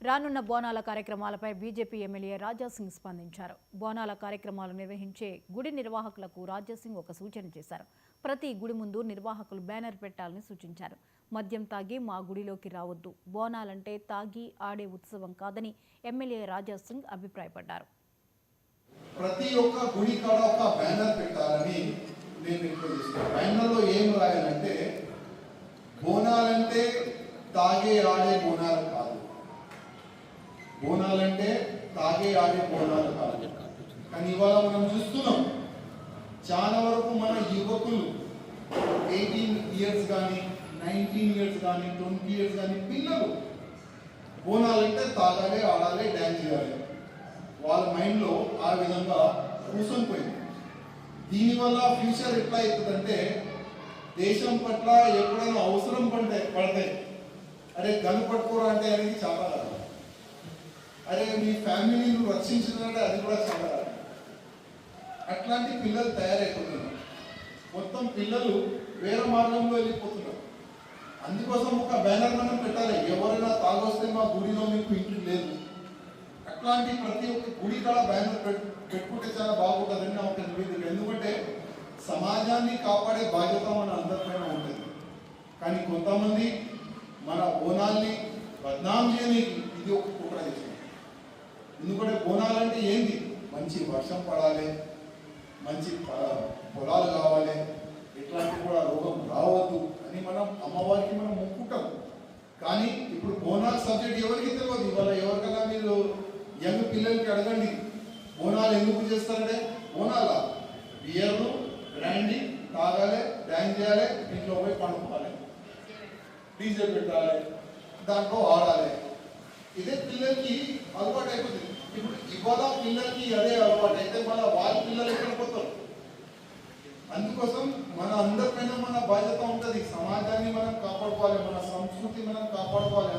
రానున్న బోనాల కార్యక్రమాలపై బీజేపీ ఎమ్మెల్యే రాజాసింగ్ స్పందించారు. బోనాల కార్యక్రమాలు నిర్వహించే గుడి నిర్వాహకులకు రాజాసింగ్ ఒక సూచన చేశారు. ప్రతి గుడి ముందు నిర్వాహకులు బ్యానర్ పెట్టాలని సూచించారు. మద్యం తాగి మా గుడిలోకి రావద్దు, బోనాలంటే తాగి ఆడే ఉత్సవం కాదని ఎమ్మెల్యే రాజాసింగ్ అభిప్రాయపడ్డారు. ప్రతి ఒక్క గుడి కాడ ఒక బ్యానర్ పెట్టాలని నేను రిక్వెస్ట్ చేస్తున్నాను. బ్యానర్లో ఏం రాయాలంటే బోనాలంటే తాగే ఆడే బోనాలు కాదు, బోనాలంటే తాగే ఆడే బోనాలు కాదు. కానీ ఇవాళ మనం చూస్తున్నాం చాలా వరకు మన యువకులు 18 ఇయర్స్ కానీ 19 ఇయర్స్ కానీ 20 ఇయర్స్ కానీ పిల్లలు బోనాలంటే తాగాలి, ఆడాలి, డ్యాన్స్ చేయాలి. వాళ్ళ మైండ్లో ఆ విధంగా కూర్చొని పోయింది. దీనివల్ల ఫ్యూచర్ ఎట్లా అవుతుందంటే దేశం పట్ల ఎప్పుడైనా అవసరం పడతాయి అరే గన్ పట్టుకోరా అంటే అనేది చాలా రాదు, అరే మీ ఫ్యామిలీని రక్షించాలంటే అది కూడా చాలా రాదు. అట్లాంటి పిల్లలు తయారైపోతున్నారు. మొత్తం పిల్లలు వేరే మార్గంలో వెళ్ళిపోతున్నారు. అందుకోసం ఒక బ్యానర్ మనం పెట్టాలి, ఎవరైనా తాగొస్తే మా గుడిలో మీకు ఇంటి లేదు. అట్లాంటి ప్రతి ఒక్క గుడి కాడ బ్యానర్ పెట్టుకుంటే చాలా బాగుంటుందని నా ఒక నివేదిక. ఎందుకంటే సమాజాన్ని కాపాడే బాధ్యత మన అందరిపైన ఉంటుంది. కానీ కొంతమంది మన బోనాల్ని బద్నాం చేయడానికి ఇది ఒక కుట్ర చేస్తుంది. ఎందుకంటే బోనాలంటే ఏంది, మంచి వర్షం పడాలి, మంచి పొలాలు కావాలి, ఇట్లాంటి కూడా రోగం రావద్దు అని మనం అమ్మవారికి మనం మొక్కుంటాం. కానీ ఇప్పుడు బోనాల సబ్జెక్ట్ ఎవరికి తెలియదు. ఇవాళ ఎవరికైనా మీరు యంగ్ పిల్లలకి అడగండి బోనాలు ఎందుకు చేస్తారంటే బోనాల బియర్లు బ్రాండీ తాగాలి, డ్యాన్స్ చేయాలి, ఇంట్లో పోయి పండుకోవాలి, డీజే పెట్టాలి, దాంట్లో ఆడాలి. ఇదే పిల్లలకి అలవాటు అయిపోతుంది. ఇప్పుడు ఇవాళ పిల్లలకి అదే అలవాటు అయితే మళ్ళీ వాళ్ళ పిల్లలు ఎక్కడ పోతారు. అందుకోసం మన అందరిపైన మన బాధ్యత ఉంటుంది. సమాజాన్ని మనం కాపాడుకోవాలి, మన సంస్కృతి మనం కాపాడుకోవాలి.